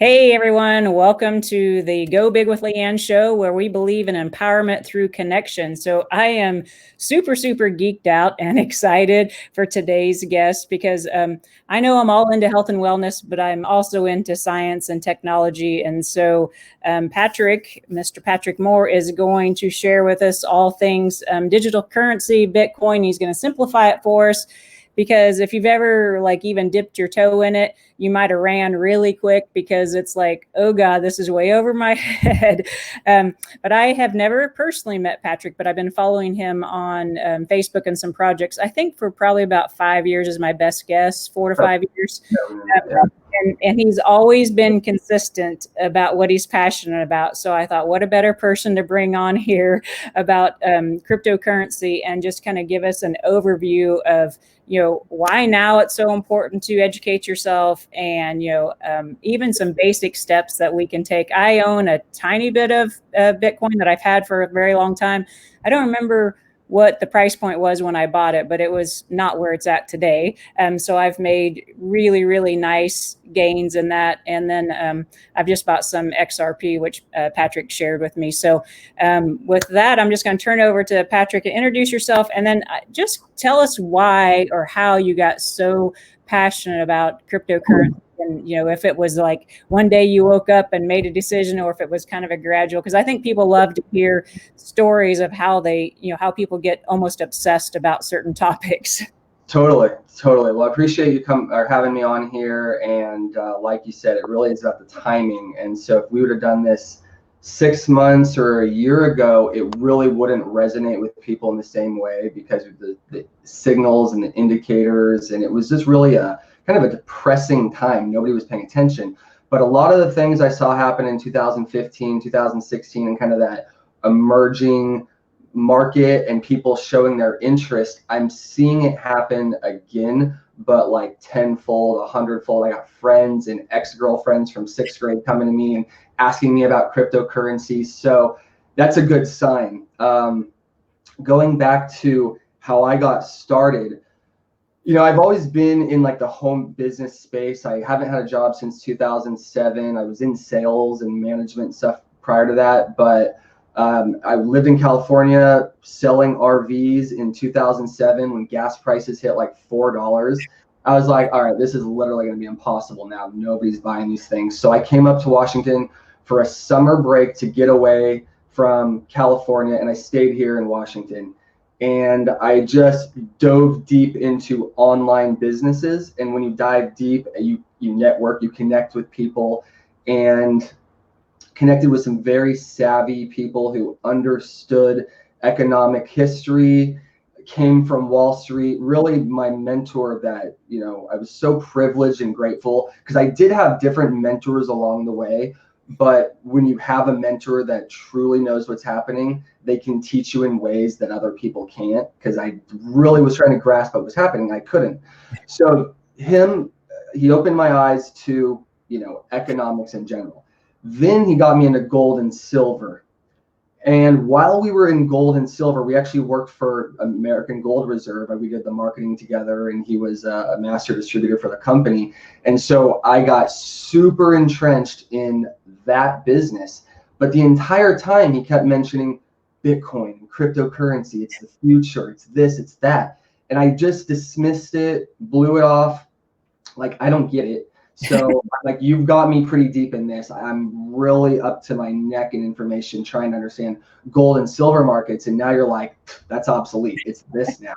Hey everyone, welcome to the Go Big with Leanne show where we believe in empowerment through connection. So I am super geeked out and excited for today's guest because I know I'm all into health and wellness, but I'm also into science and technology. And so Mr. Patrick Moore is going to share with us all things digital currency, Bitcoin. He's going to simplify it for us because if you've ever even dipped your toe in it, you might have ran really quick because it's like, oh God, this is way over my head. But I have never personally met Patrick, but I've been following him on Facebook and some projects. I think for probably about 5 years is my best guess, 4 to 5 years. And he's always been consistent about what he's passionate about. So I thought, what a better person to bring on here about cryptocurrency and just kind of give us an overview of why now it's so important to educate yourself and even some basic steps that we can take. I own a tiny bit of Bitcoin that I've had for a very long time. I don't remember what the price point was when I bought it, but it was not where it's at today. So I've made really nice gains in that. And then I've just bought some XRP, which Patrick shared with me. So with that, I'm just going to turn over to Patrick and introduce yourself. And then just tell us why or how you got so passionate about cryptocurrency. And, if it was like one day you woke up and made a decision or if it was kind of a gradual, because I think people love to hear stories of how how people get almost obsessed about certain topics. Totally. Well, I appreciate you having me on here. And like you said, it really is about the timing. And so if we would have done this 6 months or a year ago, it really wouldn't resonate with people in the same way because of the signals and the indicators. And it was just really a kind of a depressing time. Nobody was paying attention. But a lot of the things I saw happen in 2015, 2016, and kind of that emerging market and people showing their interest, I'm seeing it happen again, but like tenfold, 100-fold. I got friends and ex-girlfriends from 6th grade coming to me and asking me about cryptocurrency. So that's a good sign. Going back to how I got started, I've always been in like the home business space. I haven't had a job since 2007. I was in sales and management stuff prior to that, but I lived in California selling RVs in 2007 when gas prices hit like $4. I was like, all right, this is literally going to be impossible now. Nobody's buying these things. So I came up to Washington for a summer break to get away from California, and I stayed here in Washington. And I just dove deep into online businesses. And when you dive deep, you network, you connect with people, and connected with some very savvy people who understood economic history, came from Wall Street. Really my mentor that, I was so privileged and grateful because I did have different mentors along the way. But when you have a mentor that truly knows what's happening, they can teach you in ways that other people can't, because I really was trying to grasp what was happening. I couldn't. So he opened my eyes to, economics in general. Then he got me into gold and silver. And while we were in gold and silver, we actually worked for American Gold Reserve. We did the marketing together, and he was a master distributor for the company. And so I got super entrenched in that business. But the entire time he kept mentioning Bitcoin, cryptocurrency, it's the future, it's this, it's that. And I just dismissed it, blew it off. Like, I don't get it. So like, you've got me pretty deep in this. I'm really up to my neck in information trying to understand gold and silver markets. And now you're like, that's obsolete. It's this now.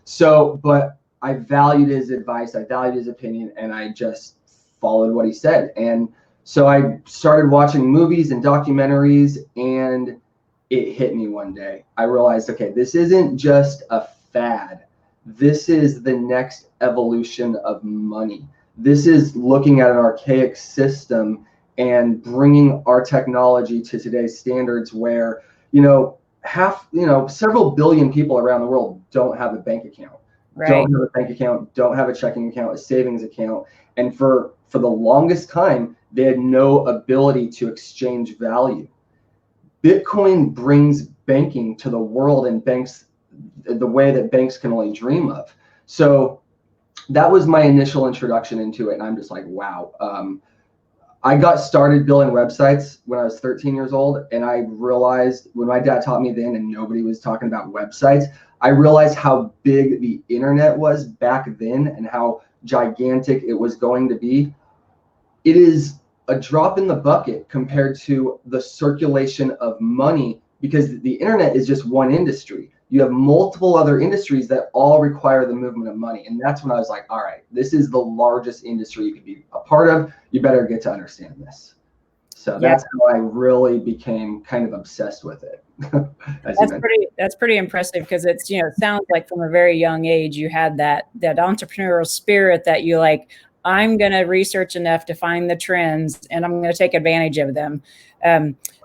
So, but I valued his advice. I valued his opinion, and I just followed what he said. And so I started watching movies and documentaries, and it hit me one day. I realized, okay, this isn't just a fad. This is the next evolution of money. This is looking at an archaic system and bringing our technology to today's standards where, several billion people around the world don't have a bank account, Right. Don't have a bank account, don't have a checking account, a savings account. And for the longest time, they had no ability to exchange value. Bitcoin brings banking to the world, and banks the way that banks can only dream of. So that was my initial introduction into it. And I'm just like, wow. I got started building websites when I was 13 years old, and I realized when my dad taught me then and nobody was talking about websites, I realized how big the internet was back then and how gigantic it was going to be. It is a drop in the bucket compared to the circulation of money, because the internet is just one industry. You have multiple other industries that all require the movement of money. And that's when I was like, all right, this is the largest industry you could be a part of. You better get to understand this. So that's how I really became kind of obsessed with it. That's pretty impressive, because it's, it sounds like from a very young age you had that entrepreneurial spirit that you like, I'm going to research enough to find the trends and I'm going to take advantage of them.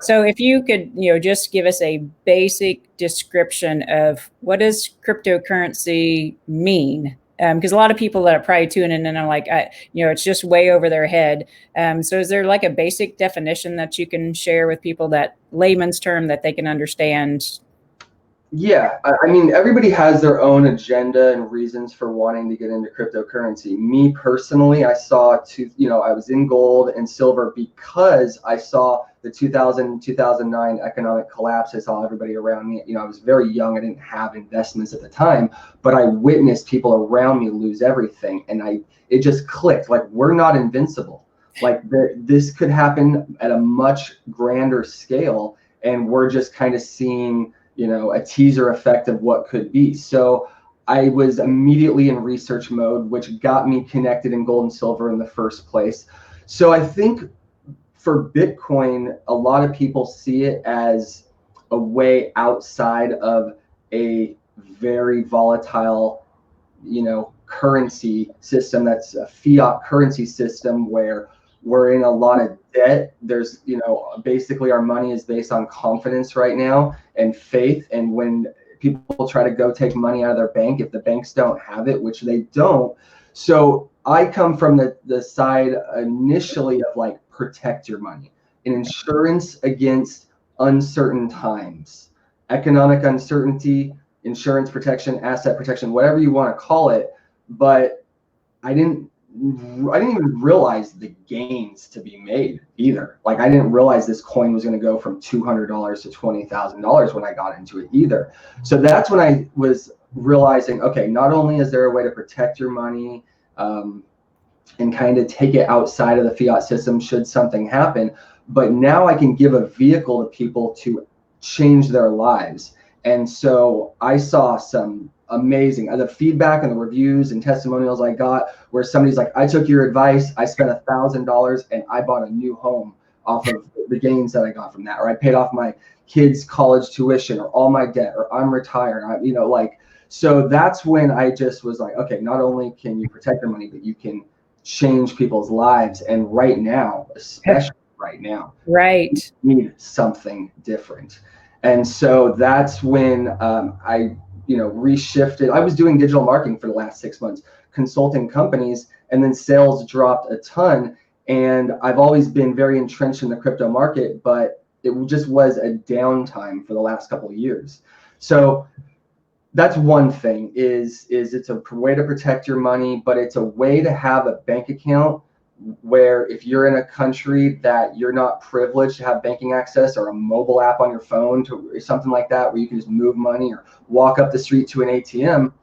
So if you could, just give us a basic description of what does cryptocurrency mean? Because a lot of people that are probably tuning in and are like, it's just way over their head. So is there like a basic definition that you can share with people, that layman's term that they can understand? Yeah, I mean, everybody has their own agenda and reasons for wanting to get into cryptocurrency. Me personally, I was in gold and silver because I saw the 2009 economic collapse. I saw everybody around me. I was very young. I didn't have investments at the time, but I witnessed people around me lose everything. And it just clicked. Like, we're not invincible. Like, this could happen at a much grander scale. And we're just kind of seeing a teaser effect of what could be. So I was immediately in research mode, which got me connected in gold and silver in the first place. So I think for Bitcoin, a lot of people see it as a way outside of a very volatile, currency system that's a fiat currency system where we're in a lot of debt. There's, basically our money is based on confidence right now and faith. And when people try to go take money out of their bank, if the banks don't have it, which they don't. So I come from the side initially of like, protect your money, an insurance against uncertain times, economic uncertainty, insurance protection, asset protection, whatever you want to call it. But I didn't even realize the gains to be made either. Like, I didn't realize this coin was going to go from $200 to $20,000 when I got into it either. So that's when I was realizing, okay, not only is there a way to protect your money and kind of take it outside of the fiat system should something happen, but now I can give a vehicle to people to change their lives. And so I saw some amazing the feedback and the reviews and testimonials I got, where somebody's like, I took your advice, I spent $1,000 and I bought a new home off of the gains that I got from that, or I paid off my kids' college tuition, or all my debt, or I'm retired. So that's when I just was like, okay, not only can you protect your money, but you can change people's lives. And right now, especially right now, right, we need something different. And so that's when I reshifted. I was doing digital marketing for the last 6 months, consulting companies, and then sales dropped a ton. And I've always been very entrenched in the crypto market, but it just was a downtime for the last couple of years. So that's one thing, is it's a way to protect your money, but it's a way to have a bank account where if you're in a country that you're not privileged to have banking access, or a mobile app on your phone or something like that, where you can just move money or walk up the street to an ATM,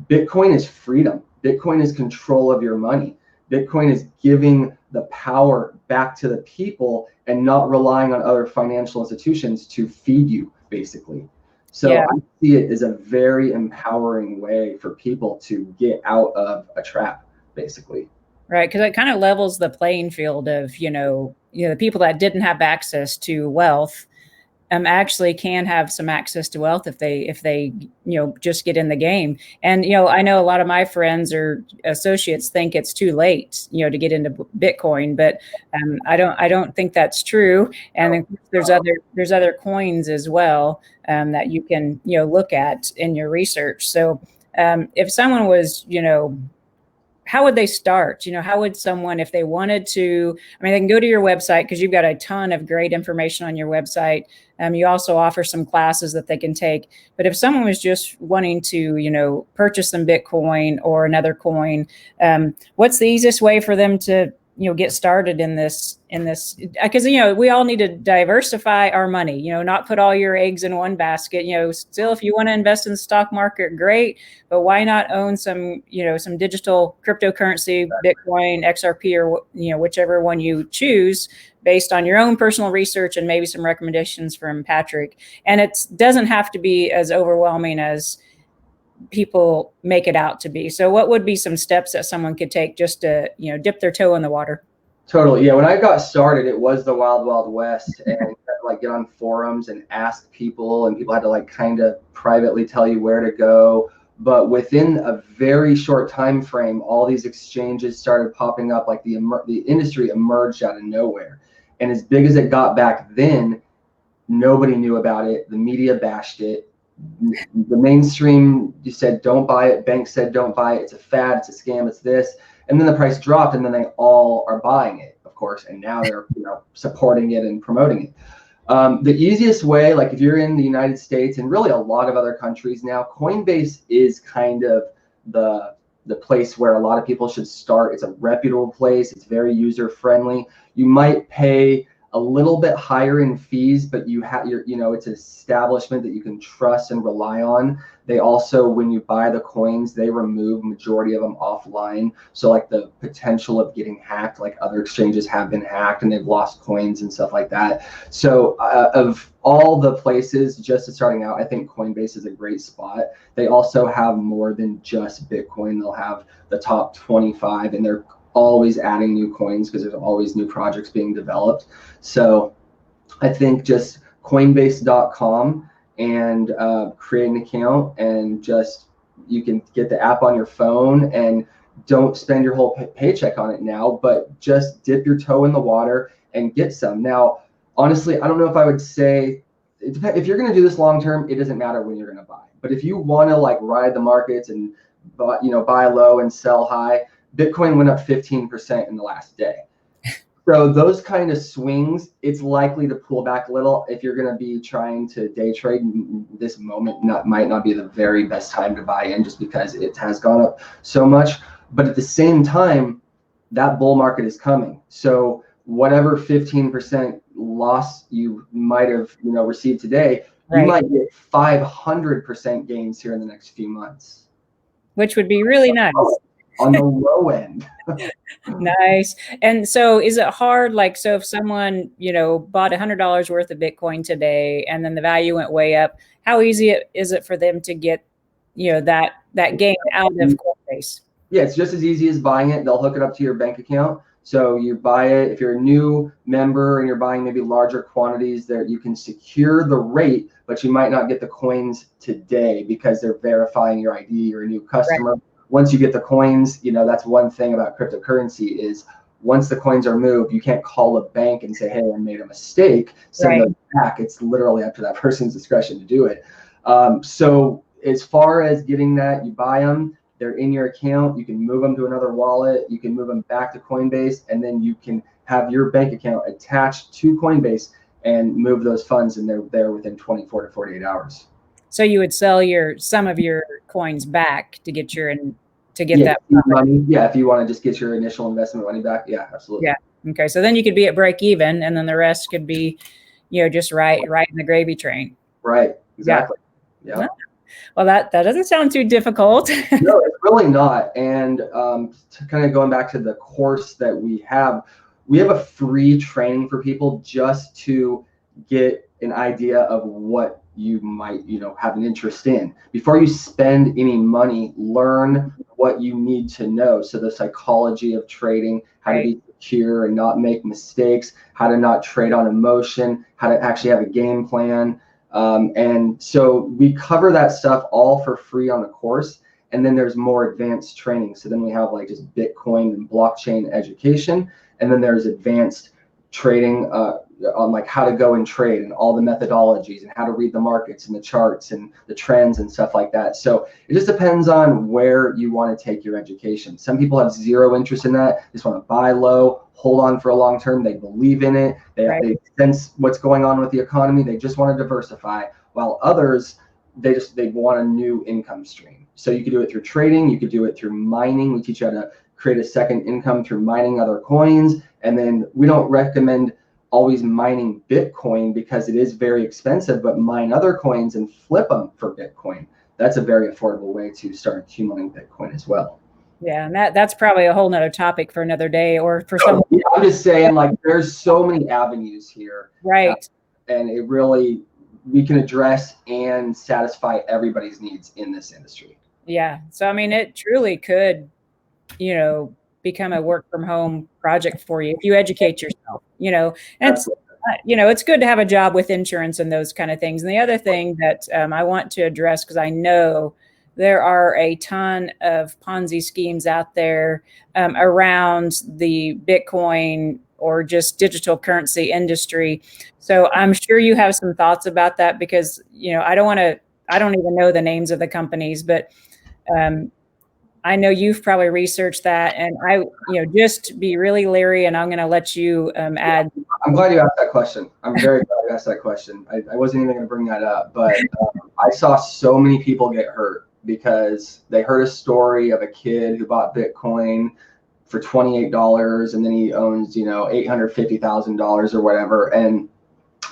Bitcoin is freedom. Bitcoin is control of your money. Bitcoin is giving the power back to the people and not relying on other financial institutions to feed you, basically. So yeah. I see it as a very empowering way for people to get out of a trap, basically. Right, because it kind of levels the playing field of, the people that didn't have access to wealth actually can have some access to wealth if they just get in the game. And I know a lot of my friends or associates think it's too late to get into Bitcoin, but I don't think that's true. And there's other coins as well that you can look at in your research. So if someone was how would they start? How would someone, if they wanted to, they can go to your website, because you've got a ton of great information on your website. You also offer some classes that they can take. But if someone was just wanting to, purchase some Bitcoin or another coin, what's the easiest way for them to get started in this, because, we all need to diversify our money, not put all your eggs in one basket. Still, if you want to invest in the stock market, great, but why not own some digital cryptocurrency, Bitcoin, XRP, or, whichever one you choose, based on your own personal research and maybe some recommendations from Patrick. And it doesn't have to be as overwhelming as people make it out to be. So what would be some steps that someone could take just to, dip their toe in the water? Totally. Yeah. When I got started, it was the wild, wild west, and you had to get on forums and ask people, and people had to kind of privately tell you where to go. But within a very short time frame, all these exchanges started popping up. The industry emerged out of nowhere. And as big as it got back then, nobody knew about it. The media bashed it. The mainstream, you said don't buy it. Banks said don't buy it. It's a fad. It's a scam. It's this. And then the price dropped, and then they all are buying it, of course. And now they're supporting it and promoting it. The easiest way, if you're in the United States and really a lot of other countries now, Coinbase is kind of the place where a lot of people should start. It's a reputable place. It's very user friendly. You might pay a little bit higher in fees, but it's an establishment that you can trust and rely on. They also, when you buy the coins, they remove majority of them offline. So the potential of getting hacked, other exchanges have been hacked and they've lost coins and stuff like that. So of all the places just starting out, I think Coinbase is a great spot. They also have more than just Bitcoin. They'll have the top 25, and they're always adding new coins because there's always new projects being developed. So I think just Coinbase.com and create an account, and you can get the app on your phone, and don't spend your whole paycheck on it now, but just dip your toe in the water and get some. Now, honestly, I don't know if I would say, if you're going to do this long term, it doesn't matter when you're going to buy. But if you want to ride the markets and buy low and sell high, Bitcoin went up 15% in the last day. So those kind of swings, it's likely to pull back a little. If you're going to be trying to day trade, this moment might not be the very best time to buy in, just because it has gone up so much. But at the same time, that bull market is coming. So whatever 15% loss you might have received today, right, you might get 500% gains here in the next few months, which would be really nice. On the low end. Nice. And so is it hard, so if someone, bought $100 worth of Bitcoin today, and then the value went way up, how easy is it for them to get, that gain out of Coinbase? Yeah, it's just as easy as buying it. They'll hook it up to your bank account. So you buy it. If you're a new member and you're buying maybe larger quantities, there you can secure the rate, but you might not get the coins today because they're verifying your ID. You're a new customer. Right. Once you get the coins, that's one thing about cryptocurrency is once the coins are moved, you can't call a bank and say, hey, I made a mistake, send them back. It's literally up to that person's discretion to do it. So as far as getting that, you buy them, they're in your account, you can move them to another wallet, you can move them back to Coinbase, and then you can have your bank account attached to Coinbase and move those funds, and they're there within 24 to 48 hours. So you would sell some of your coins back to get that money. Yeah, if you want to just get your initial investment money back. Yeah, absolutely. Yeah. Okay. So then you could be at break even, and then the rest could be, just right in the gravy train. Right. Exactly. Yeah. Well, that doesn't sound too difficult. No, it's really not. And to kind of going back to the course that we have a free training for people just to get an idea of what you might, have an interest in. Before you spend any money, learn what you need to know. So the psychology of trading, how to be secure and not make mistakes, how to not trade on emotion, how to actually have a game plan. And so we cover that stuff all for free on the course. And then there's more advanced training. So then we have just Bitcoin and blockchain education. And then there's advanced trading on how to go and trade and all the methodologies and how to read the markets and the charts and the trends and stuff like that. So it just depends on where you want to take your education. Some people have zero interest in that, just want to buy low, hold on for a long term. They believe in it. They sense what's going on with the economy. They just want to diversify, while others, they want a new income stream. So you could do it through trading. You could do it through mining. We teach you how to create a second income through mining other coins. And then we don't recommend always mining Bitcoin because it is very expensive, but mine other coins and flip them for Bitcoin. That's a very affordable way to start accumulating Bitcoin as well. Yeah, and that's probably a whole nother topic for another day, or for someone. Yeah, I'm just saying, like, there's so many avenues here. Right. And it really, we can address and satisfy everybody's needs in this industry. Yeah. So, I mean, it truly could, become a work from home project for you if you educate yourself, and it's good to have a job with insurance and those kind of things. And the other thing that I want to address, because I know there are a ton of Ponzi schemes out there around the Bitcoin or just digital currency industry. So I'm sure you have some thoughts about that, because, I don't even know the names of the companies, but I know you've probably researched that, and just be really leery, and I'm going to let you add. I'm glad you asked that question. I'm very glad you asked that question. I wasn't even going to bring that up, but I saw so many people get hurt because they heard a story of a kid who bought Bitcoin for $28 and then he owns, $850,000 or whatever. And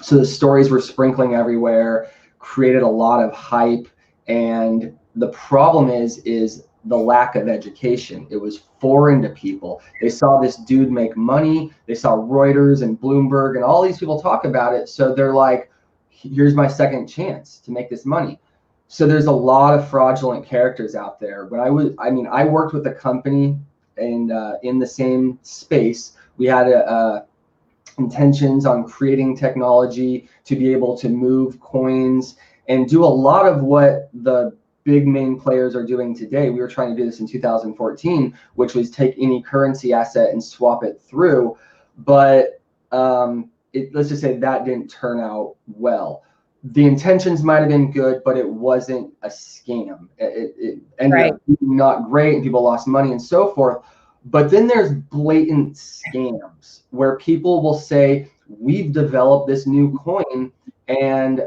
so the stories were sprinkling everywhere, created a lot of hype. And the problem is the lack of education. It was foreign to people. They saw this dude make money. They saw Reuters and Bloomberg and all these people talk about it. So they're like, here's my second chance to make this money. So there's a lot of fraudulent characters out there. But I worked with a company and in the same space. We had intentions on creating technology to be able to move coins and do a lot of what the big main players are doing today. We were trying to do this in 2014, which was take any currency asset and swap it through. But let's just say that didn't turn out well. The intentions might have been good, but it wasn't a scam. It ended up being not great, and people lost money and so forth. But then there's blatant scams where people will say, we've developed this new coin. And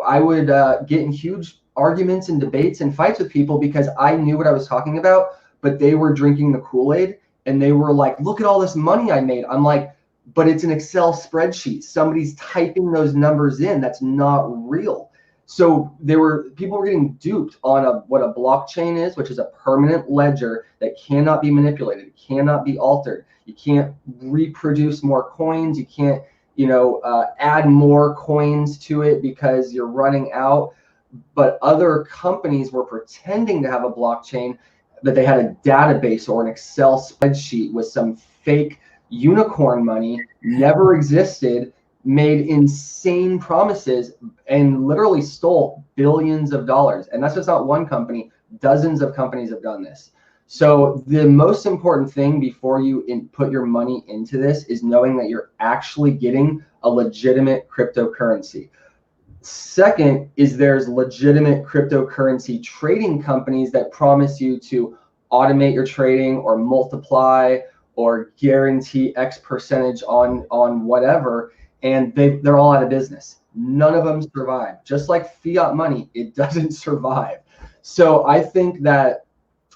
I would get in huge arguments and debates and fights with people because I knew what I was talking about, but they were drinking the Kool-Aid and they were like, look at all this money I made. I'm like, but it's an Excel spreadsheet. Somebody's typing those numbers in. That's not real. So people were getting duped on what a blockchain is, which is a permanent ledger that cannot be manipulated, cannot be altered. You can't reproduce more coins. You can't, add more coins to it because you're running out. But other companies were pretending to have a blockchain, that they had a database or an Excel spreadsheet with some fake unicorn money, never existed, made insane promises, and literally stole billions of dollars. And that's just not one company. Dozens of companies have done this. So the most important thing before you put your money into this is knowing that you're actually getting a legitimate cryptocurrency. Second is there's legitimate cryptocurrency trading companies that promise you to automate your trading or multiply or guarantee X percentage on whatever, and they're all out of business. None of them survive. Just like fiat money, it doesn't survive. So I think that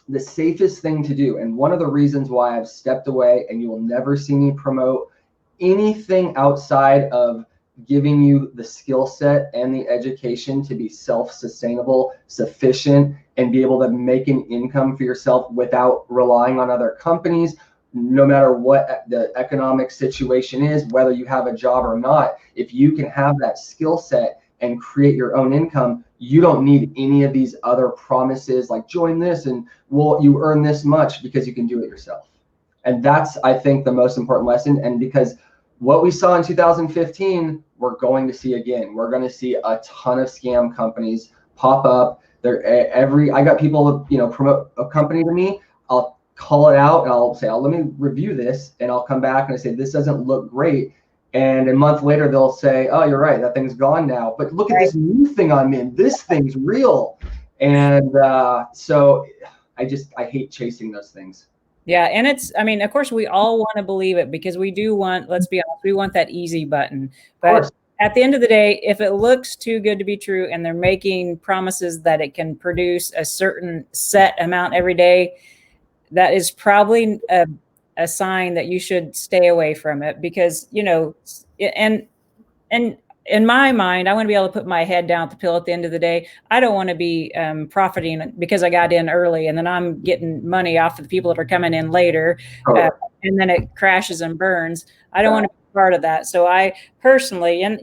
the safest thing to do, and one of the reasons why I've stepped away and you will never see me promote anything outside of giving you the skill set and the education to be self-sustainable, sufficient, and be able to make an income for yourself without relying on other companies, no matter what the economic situation is, whether you have a job or not. If you can have that skill set and create your own income, you don't need any of these other promises like join this and you earn this much, because you can do it yourself. And that's, I think, the most important lesson. And because what we saw in 2015, we're going to see again. We're going to see a ton of scam companies pop up. I got people, promote a company to me. I'll call it out and I'll say, let me review this, and I'll come back and I say, this doesn't look great. And a month later, they'll say, oh, you're right, that thing's gone now. But look at this new thing I'm in. This thing's real. And so I hate chasing those things. Yeah. And of course, we all want to believe it because we do want, let's be honest, we want that easy button. But at the end of the day, if it looks too good to be true and they're making promises that it can produce a certain set amount every day, that is probably a sign that you should stay away from it, because, and in my mind, I want to be able to put my head down at the pill at the end of the day. I don't want to be profiting because I got in early and then I'm getting money off of the people that are coming in later, and then it crashes and burns. I don't want to be part of that. So I personally, and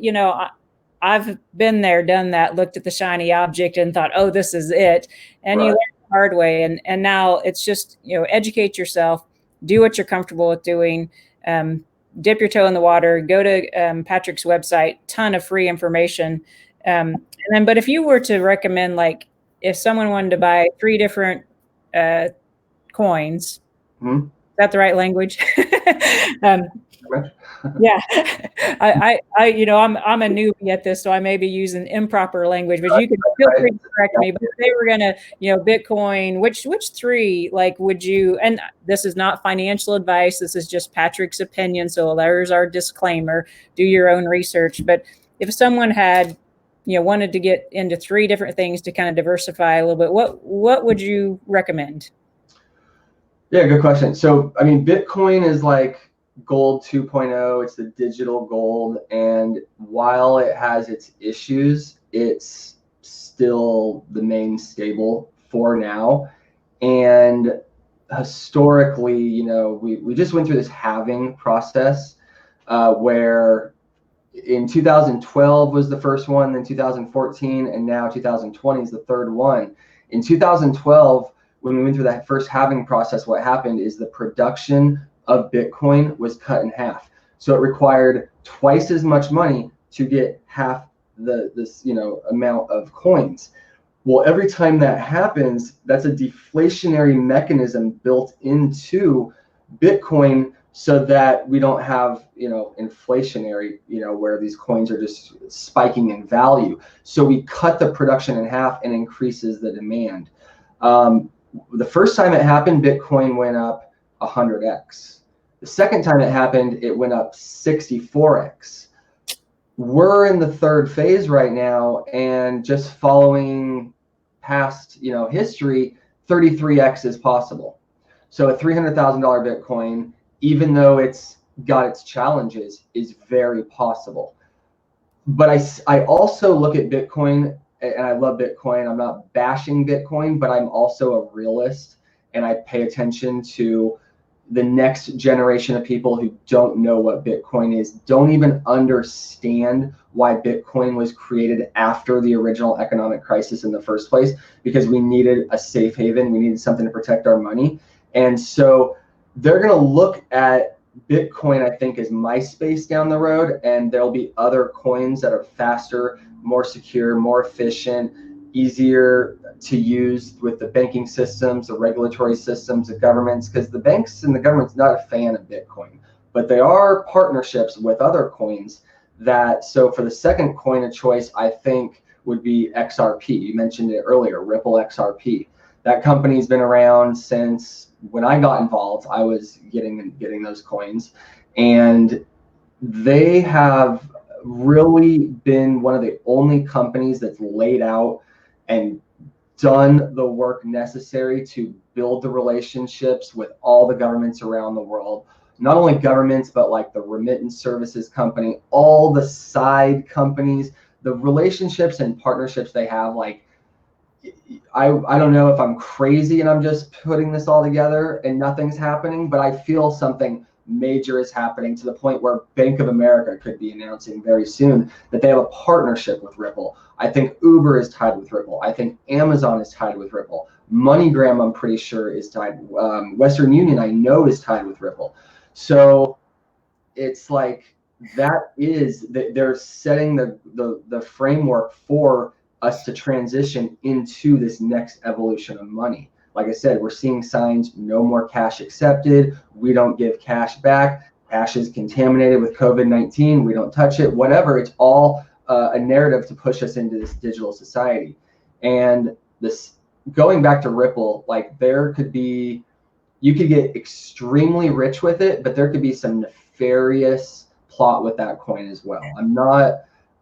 I've been there, done that, looked at the shiny object and thought, oh, this is it. And you learn the hard way. And now it's just, educate yourself, do what you're comfortable with doing. Dip your toe in the water, go to Patrick's website, ton of free information. And then, but if you were to recommend, like if someone wanted to buy 3 different coins, is that the right language? Yeah, I'm a newbie at this, so I may be using improper language, but you can feel free to correct me. But if they were gonna, Bitcoin, which 3, like, would you? And this is not financial advice. This is just Patrick's opinion. So there's our disclaimer. Do your own research. But if someone had, wanted to get into 3 different things to kind of diversify a little bit, what would you recommend? Yeah, good question. So, I mean, Bitcoin is like gold 2.0. It's the digital gold, and while it has its issues, it's still the main stable for now. And historically, we just went through this halving process where in 2012 was the first one, then 2014, and now 2020 is the third one. In 2012, when we went through that first halving process, what happened is the production of Bitcoin was cut in half. So it required twice as much money to get half this amount of coins. Well, every time that happens, that's a deflationary mechanism built into Bitcoin, so that we don't have inflationary, where these coins are just spiking in value. So we cut the production in half and increases the demand. The first time it happened, Bitcoin went up 100x. The second time it happened, it went up 64x. We're in the third phase right now, and just following past, history, 33x is possible. So a $300,000 Bitcoin, even though it's got its challenges, is very possible. But I also look at Bitcoin, and I love Bitcoin. I'm not bashing Bitcoin, but I'm also a realist, and I pay attention to the next generation of people who don't know what Bitcoin is, don't even understand why Bitcoin was created after the original economic crisis in the first place, because we needed a safe haven. We needed something to protect our money. And so they're going to look at Bitcoin, I think, as MySpace down the road, and there'll be other coins that are faster, more secure, more efficient, easier to use with the banking systems, the regulatory systems, the governments, because the banks and the government's not a fan of Bitcoin, but they are partnerships with other coins so for the second coin of choice, I think would be XRP. You mentioned it earlier, Ripple XRP. That company's been around since when I got involved. I was getting those coins, and they have really been one of the only companies that's laid out and done the work necessary to build the relationships with all the governments around the world. Not only governments, but like the remittance services company, all the side companies, the relationships and partnerships they have. Like, I don't know if I'm crazy and I'm just putting this all together and nothing's happening, but I feel something major is happening, to the point where Bank of America could be announcing very soon that they have a partnership with Ripple. I think Uber is tied with Ripple. I think Amazon is tied with Ripple. MoneyGram, I'm pretty sure, is tied. Western Union, I know, is tied with Ripple. So it's like they're setting the framework for us to transition into this next evolution of money. Like I said, we're seeing signs, no more cash accepted. We don't give cash back. Cash is contaminated with COVID-19. We don't touch it, whatever. It's all a narrative to push us into this digital society. And this, going back to Ripple, like you could get extremely rich with it, but there could be some nefarious plot with that coin as well.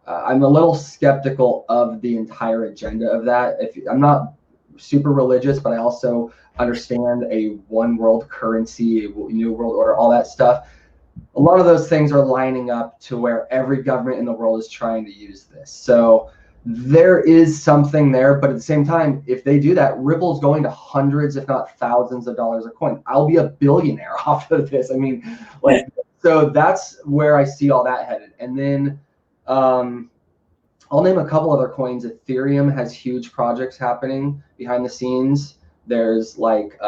I'm a little skeptical of the entire agenda of that. I'm not super religious, but I also understand a one world currency, a new world order, all that stuff. A lot of those things are lining up to where every government in the world is trying to use this. So there is something there, but at the same time, if they do that, Ripple's going to hundreds, if not thousands of dollars a coin. I'll be a billionaire off of this. I mean, like, so that's where I see all that headed. And then I'll name a couple other coins. Ethereum has huge projects happening behind the scenes. There's like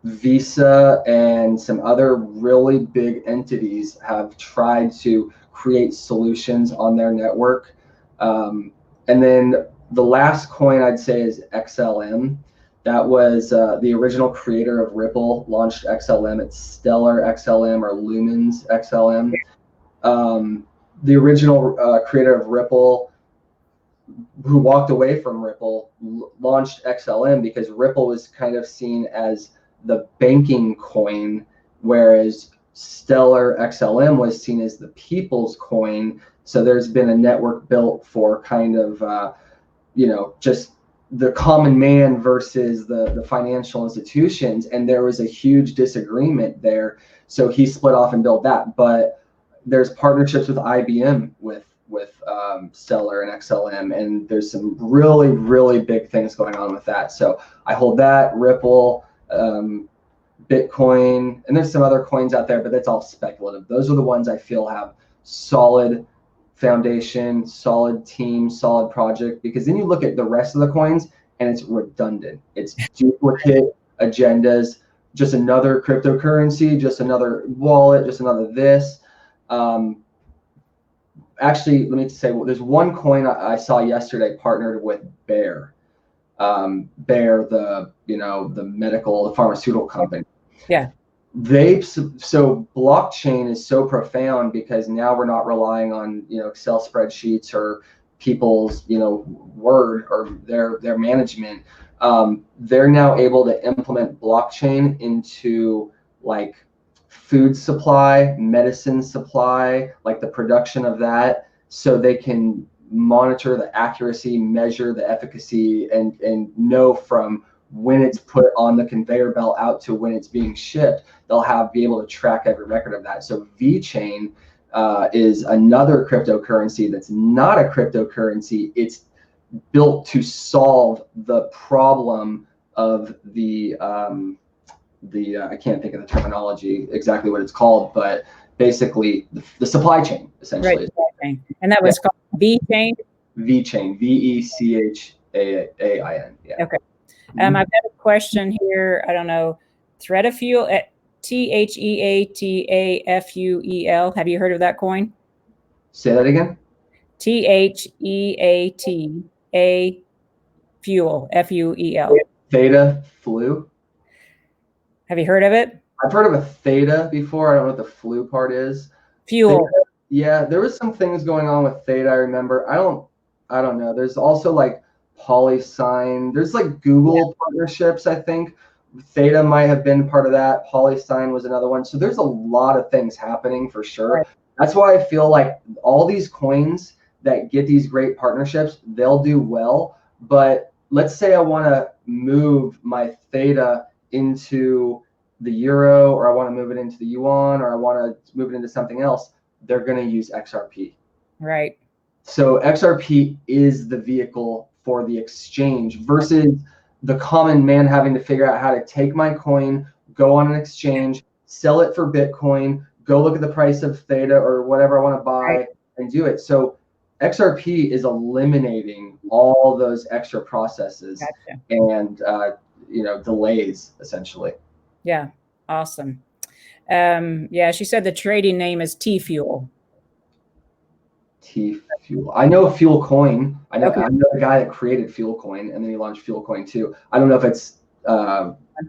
Visa and some other really big entities have tried to create solutions on their network. And then the last coin I'd say is XLM. That was the original creator of Ripple launched XLM. It's Stellar XLM or Lumens XLM. The original creator of Ripple, who walked away from Ripple, launched XLM because Ripple was kind of seen as the banking coin, whereas Stellar XLM was seen as the people's coin. So there's been a network built for kind of, just the common man versus the financial institutions. And there was a huge disagreement there. So he split off and built that. But there's partnerships with IBM with Stellar and XLM, and there's some really, really big things going on with that. So I hold that, Ripple, Bitcoin, and there's some other coins out there, but that's all speculative. Those are the ones I feel have solid foundation, solid team, solid project, because then you look at the rest of the coins and it's redundant. It's duplicate agendas, just another cryptocurrency, just another wallet, just another this. Actually, let me say, there's one coin I saw yesterday partnered with Bayer. Bayer, the the pharmaceutical company. Yeah. So blockchain is so profound because now we're not relying on Excel spreadsheets or people's word or their management. They're now able to implement blockchain into like food supply, medicine supply, like the production of that, so they can monitor the accuracy, measure the efficacy, and know from when it's put on the conveyor belt out to when it's being shipped. They'll be able to track every record of that. So VeChain is another cryptocurrency that's not a cryptocurrency. It's built to solve the problem of the I can't think of the terminology exactly what it's called, but basically the supply chain essentially. Right. And that was called VeChain. VeChain, VeChain. Yeah. Okay. I've got a question here. I don't know. Threadafuel at TheATAFuel. Have you heard of that coin? Say that again. TheATA Fuel. FUEL. Theta Flu. Have you heard of it? I've heard of a theta before. I don't know what the flu part is. Fuel. Theta, yeah, there was some things going on with theta. I remember. I don't know. There's also like PolySign. There's like Google partnerships, I think. Theta might have been part of that. PolySign was another one. So there's a lot of things happening for sure. Right. That's why I feel like all these coins that get these great partnerships, they'll do well. But let's say I want to move my theta into the euro, or I want to move it into the yuan, or I want to move it into something else. They're going to use XRP. Right. So XRP is the vehicle for the exchange versus the common man having to figure out how to take my coin, go on an exchange, sell it for Bitcoin, go look at the price of theta or whatever I want to buy and do it. So XRP is eliminating all those extra processes and delays essentially. Yeah, awesome. She said the trading name is T-Fuel. T-Fuel. I know Fuel Coin. I know the guy that created Fuel Coin, and then he launched Fuel Coin too. I don't know if it's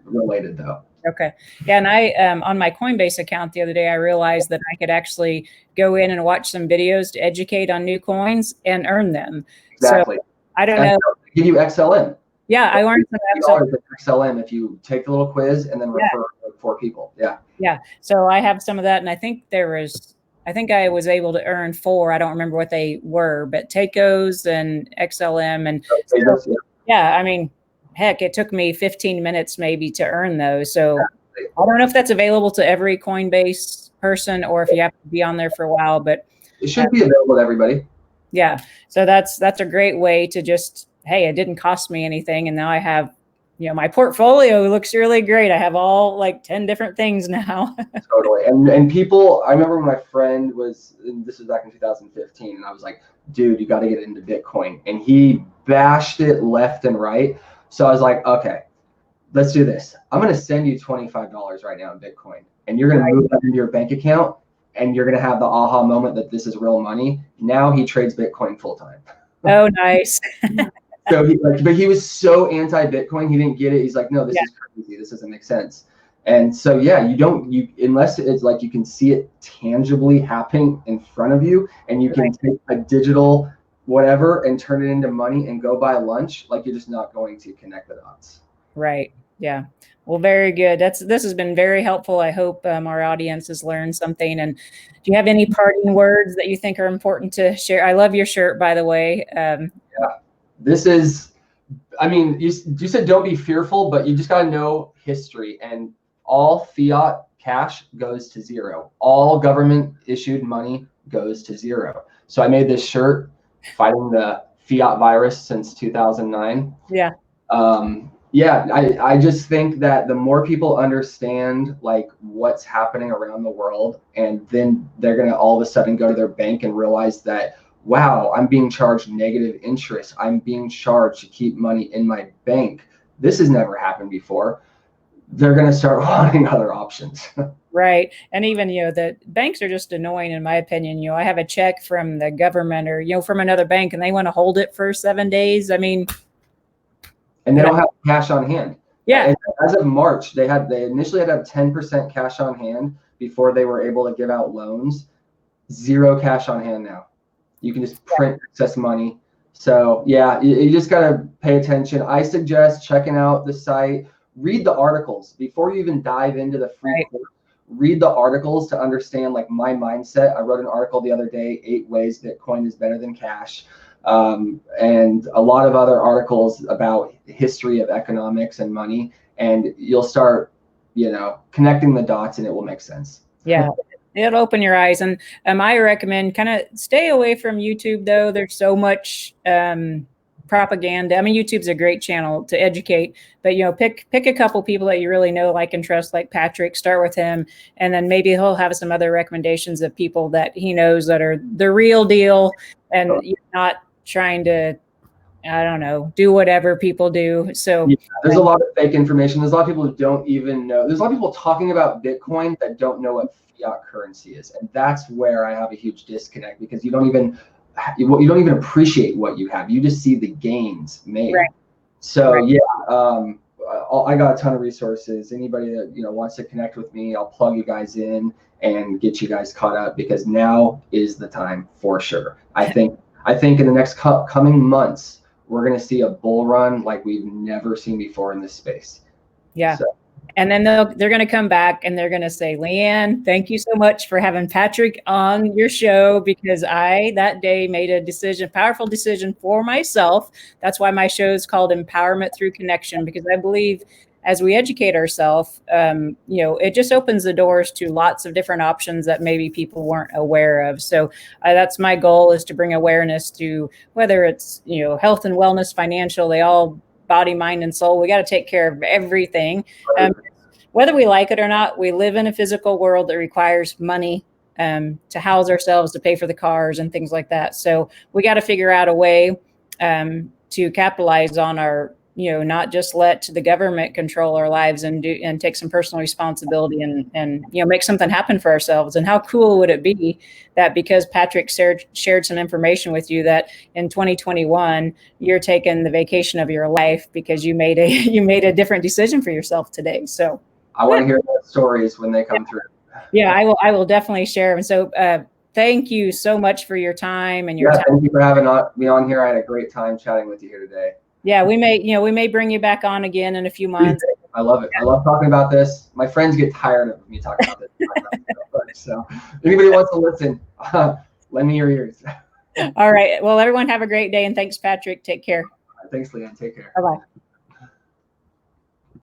related though. Okay. Yeah, and I on my Coinbase account the other day, I realized that I could actually go in and watch some videos to educate on new coins and earn them. Exactly. So I don't know. Give you XLM. Yeah, I learned some XLM if you take the little quiz and then refer 4 people. Yeah. Yeah. So I have some of that, and I think I was able to earn 4. I don't remember what they were, but Tecos and XLM and I mean, heck, it took me 15 minutes maybe to earn those. So I don't know if that's available to every Coinbase person or if you have to be on there for a while, but it should be available to everybody. Yeah. So that's a great way to just, hey, it didn't cost me anything. And now I have, my portfolio looks really great. I have all like 10 different things now. Totally. And people, I remember when my friend was, and this was back in 2015, and I was like, dude, you got to get into Bitcoin. And he bashed it left and right. So I was like, okay, let's do this. I'm going to send you $25 right now in Bitcoin, and you're going to move that into your bank account, and you're going to have the aha moment that this is real money. Now he trades Bitcoin full time. Oh, nice. So but he was so anti-Bitcoin, he didn't get it. He's like, no, this is crazy. This doesn't make sense. And so, yeah, unless it's like you can see it tangibly happening in front of you, and you can take a digital whatever and turn it into money and go buy lunch, like you're just not going to connect the dots. Right. Yeah. Well, very good. This has been very helpful. I hope our audience has learned something. And do you have any parting words that you think are important to share? I love your shirt, by the way. Yeah. This is, I mean, you said don't be fearful, but you just got to know history, and all fiat cash goes to zero. All government issued money goes to zero. So I made this shirt fighting the fiat virus since 2009. Yeah. I just think that the more people understand like what's happening around the world, and then they're going to all of a sudden go to their bank and realize that, wow, I'm being charged negative interest. I'm being charged to keep money in my bank. This has never happened before. They're going to start wanting other options. Right. And even, the banks are just annoying, in my opinion. I have a check from the government or, from another bank, and they want to hold it for 7 days. I mean, and they don't have cash on hand. Yeah. And as of March, they initially had to have 10% cash on hand before they were able to give out loans. 0 cash on hand now. You can just print excess money. So yeah, you just got to pay attention. I suggest checking out the site, read the articles before you even dive into the free course. Read the articles to understand like my mindset. I wrote an article the other day, 8 ways Bitcoin is better than cash. And a lot of other articles about history of economics and money, and you'll start, connecting the dots, and it will make sense. Yeah. It'll open your eyes. And I recommend kind of stay away from YouTube, though. There's so much propaganda. I mean, YouTube's a great channel to educate, but pick a couple people that you really know, like, and trust, like Patrick. Start with him, and then maybe he'll have some other recommendations of people that he knows that are the real deal, and you're not trying to, I don't know, do whatever people do. So there's a lot of fake information. There's a lot of people who don't even know. There's a lot of people talking about Bitcoin that don't know what fiat currency is, and that's where I have a huge disconnect, because you don't even appreciate what you have. You just see the gains made. Right. So I got a ton of resources. Anybody that wants to connect with me, I'll plug you guys in and get you guys caught up, because now is the time for sure. I think in the next coming months, we're going to see a bull run like we've never seen before in this space. Yeah. So. And then they're going to come back and they're going to say, Leanne, thank you so much for having Patrick on your show, because I that day made a powerful decision for myself. That's why my show is called Empowerment Through Connection, because I believe as we educate ourselves, it just opens the doors to lots of different options that maybe people weren't aware of. So that's my goal, is to bring awareness to whether it's, health and wellness, financial, they all body, mind, and soul. We got to take care of everything. Whether we like it or not, we live in a physical world that requires money to house ourselves, to pay for the cars and things like that. So we got to figure out a way to capitalize on our, not just let the government control our lives, and take some personal responsibility and make something happen for ourselves. And how cool would it be that because Patrick shared some information with you, that in 2021 you're taking the vacation of your life because you made a different decision for yourself today. So I want to hear those stories when they come through. Yeah, I will definitely share them. So thank you so much for your time and your time. Thank you for having me on here. I had a great time chatting with you here today. Yeah, we may bring you back on again in a few months. I love it. I love talking about this. My friends get tired of me talking about this. So if anybody wants to listen, lend me your ears. All right. Well, everyone have a great day, and thanks, Patrick. Take care. Thanks, Leanne. Take care. Bye-bye.